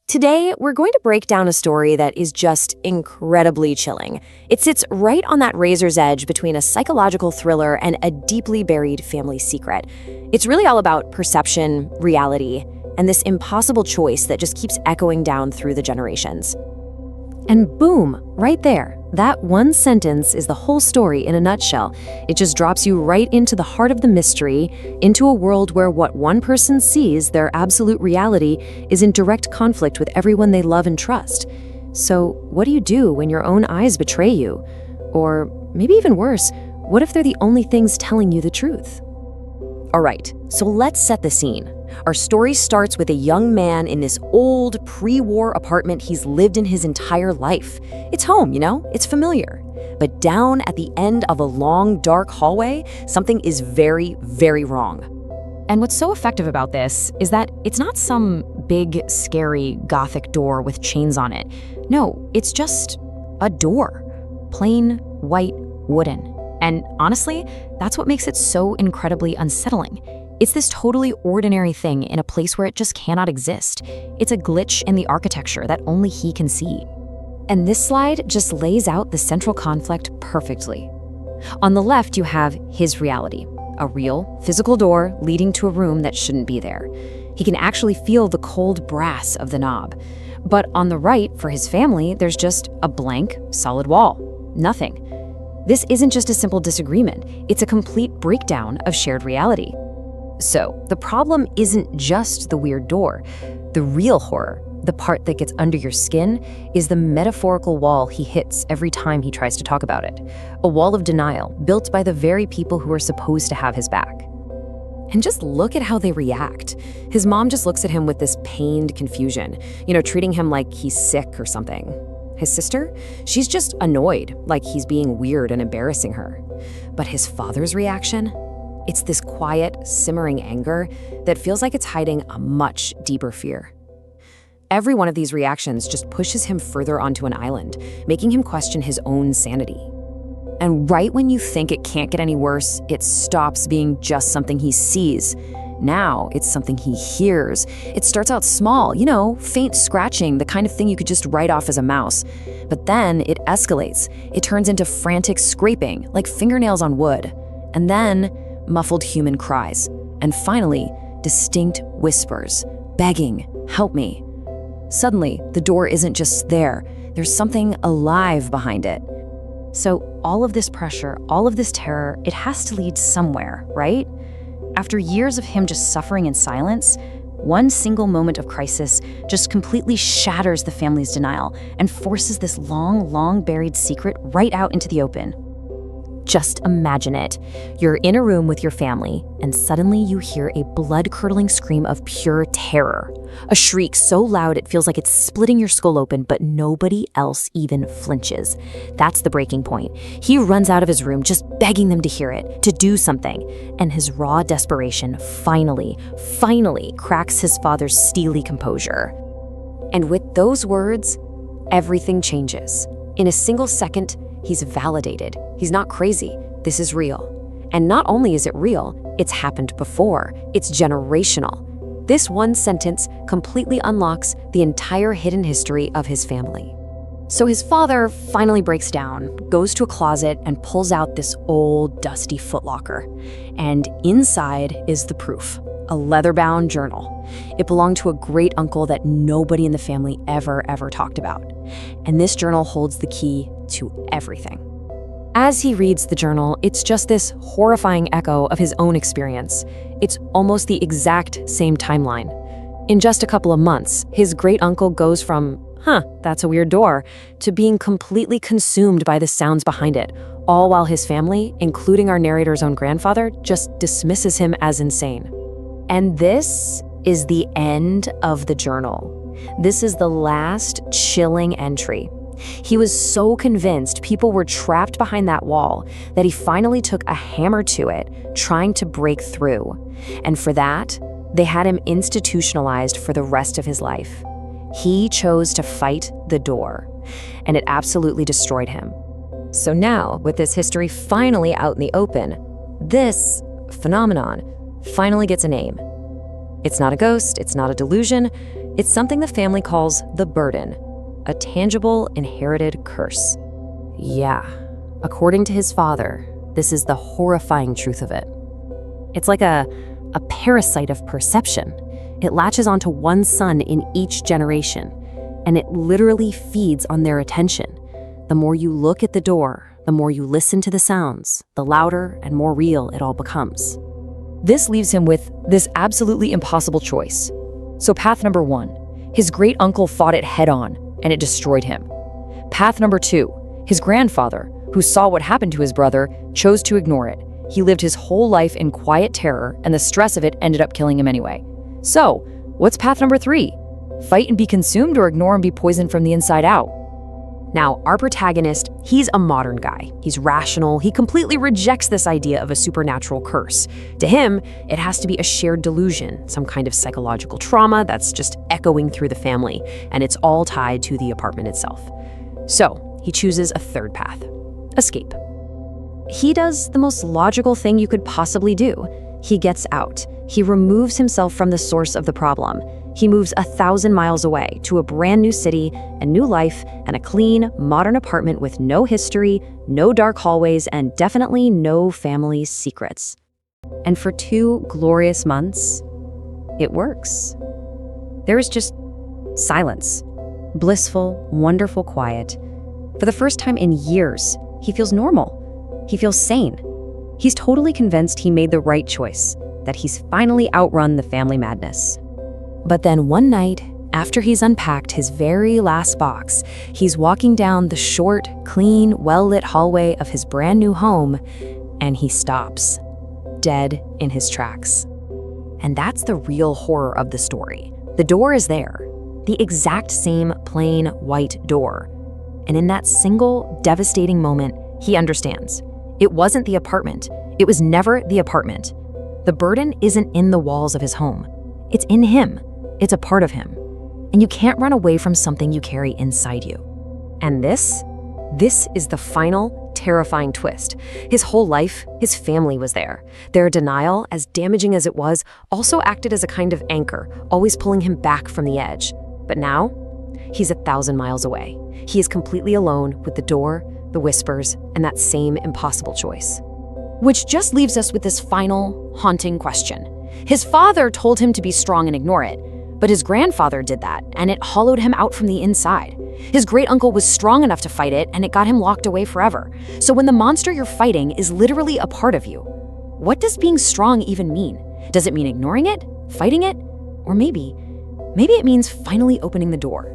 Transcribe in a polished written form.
Today, we're going to break down a story that is just incredibly chilling. It sits right on that razor's edge between a psychological thriller and a deeply buried family secret. It's really all about perception, reality, and this impossible choice that just keeps echoing down through the generations. And boom, right there. That one sentence is the whole story in a nutshell. It just drops you right into the heart of the mystery, into a world where what one person sees, their absolute reality, is in direct conflict with everyone they love and trust. So what do you do when your own eyes betray you? Or maybe even worse, what if they're the only things telling you the truth? All right, so let's set the scene. Our story starts with a young man in this old, pre-war apartment he's lived in his entire life. It's home, it's familiar. But down at the end of a long, dark hallway, something is very, very wrong. And what's so effective about this is that it's not some big, scary, gothic door with chains on it. No, it's just a door. Plain, white, wooden. And honestly, that's what makes it so incredibly unsettling. It's this totally ordinary thing in a place where it just cannot exist. It's a glitch in the architecture that only he can see. And this slide just lays out the central conflict perfectly. On the left, you have his reality, a real, physical door leading to a room that shouldn't be there. He can actually feel the cold brass of the knob. But on the right, for his family, there's just a blank, solid wall. Nothing. This isn't just a simple disagreement. It's a complete breakdown of shared reality. So, the problem isn't just the weird door. The real horror, the part that gets under your skin, is the metaphorical wall he hits every time he tries to talk about it. A wall of denial built by the very people who are supposed to have his back. And just look at how they react. His mom just looks at him with this pained confusion, treating him like he's sick or something. His sister? She's just annoyed, like he's being weird and embarrassing her. But his father's reaction? It's this quiet, simmering anger that feels like it's hiding a much deeper fear. Every one of these reactions just pushes him further onto an island, making him question his own sanity. And right when you think it can't get any worse, it stops being just something he sees. Now it's something he hears. It starts out small, faint scratching, the kind of thing you could just write off as a mouse. But then it escalates. It turns into frantic scraping, like fingernails on wood. And then muffled human cries, and finally, distinct whispers, begging, "Help me." Suddenly, the door isn't just there, there's something alive behind it. So all of this pressure, all of this terror, it has to lead somewhere, right? After years of him just suffering in silence, one single moment of crisis just completely shatters the family's denial and forces this long buried secret right out into the open. Just imagine it. You're in a room with your family, and suddenly you hear a blood-curdling scream of pure terror. A shriek so loud it feels like it's splitting your skull open, but nobody else even flinches. That's the breaking point. He runs out of his room, just begging them to hear it, to do something. And his raw desperation finally cracks his father's steely composure. And with those words, everything changes. In a single second, he's validated. He's not crazy. This is real. And not only is it real, it's happened before. It's generational. This one sentence completely unlocks the entire hidden history of his family. So his father finally breaks down, goes to a closet, and pulls out this old, dusty footlocker. And inside is the proof, a leather-bound journal. It belonged to a great uncle that nobody in the family ever talked about. And this journal holds the key to everything. As he reads the journal, it's just this horrifying echo of his own experience. It's almost the exact same timeline. In just a couple of months, his great-uncle goes from, that's a weird door, to being completely consumed by the sounds behind it, all while his family, including our narrator's own grandfather, just dismisses him as insane. And this is the end of the journal. This is the last chilling entry. He was so convinced people were trapped behind that wall that he finally took a hammer to it, trying to break through. And for that, they had him institutionalized for the rest of his life. He chose to fight the door, and it absolutely destroyed him. So now, with this history finally out in the open, this phenomenon finally gets a name. It's not a ghost, it's not a delusion, It's something the family calls the burden, a tangible, inherited curse. Yeah, according to his father, this is the horrifying truth of it. It's like a parasite of perception. It latches onto one son in each generation, and it literally feeds on their attention. The more you look at the door, the more you listen to the sounds, the louder and more real it all becomes. This leaves him with this absolutely impossible choice. So path number 1, his great uncle fought it head on, and it destroyed him. Path number 2, his grandfather, who saw what happened to his brother, chose to ignore it. He lived his whole life in quiet terror, and the stress of it ended up killing him anyway. So, what's path number 3? Fight and be consumed, or ignore and be poisoned from the inside out? Now, our protagonist, he's a modern guy. He's rational. He completely rejects this idea of a supernatural curse. To him, it has to be a shared delusion, some kind of psychological trauma that's just echoing through the family, and it's all tied to the apartment itself. So, he chooses a third path: escape. He does the most logical thing you could possibly do. He gets out. He removes himself from the source of the problem. He moves 1,000 miles away to a brand new city, a new life, and a clean, modern apartment with no history, no dark hallways, and definitely no family secrets. And for 2 glorious months, it works. There is just silence, blissful, wonderful quiet. For the first time in years, he feels normal. He feels sane. He's totally convinced he made the right choice, that he's finally outrun the family madness. But then one night, after he's unpacked his very last box, he's walking down the short, clean, well-lit hallway of his brand new home, and he stops, dead in his tracks. And that's the real horror of the story. The door is there, the exact same plain white door. And in that single devastating moment, he understands. It wasn't the apartment. It was never the apartment. The burden isn't in the walls of his home. It's in him. It's a part of him. And you can't run away from something you carry inside you. And this is the final, terrifying twist. His whole life, his family was there. Their denial, as damaging as it was, also acted as a kind of anchor, always pulling him back from the edge. But now, he's 1,000 miles away. He is completely alone with the door, the whispers, and that same impossible choice. Which just leaves us with this final, haunting question. His father told him to be strong and ignore it, but his grandfather did that, and it hollowed him out from the inside. His great-uncle was strong enough to fight it, and it got him locked away forever. So when the monster you're fighting is literally a part of you, what does being strong even mean? Does it mean ignoring it, fighting it? Or maybe it means finally opening the door?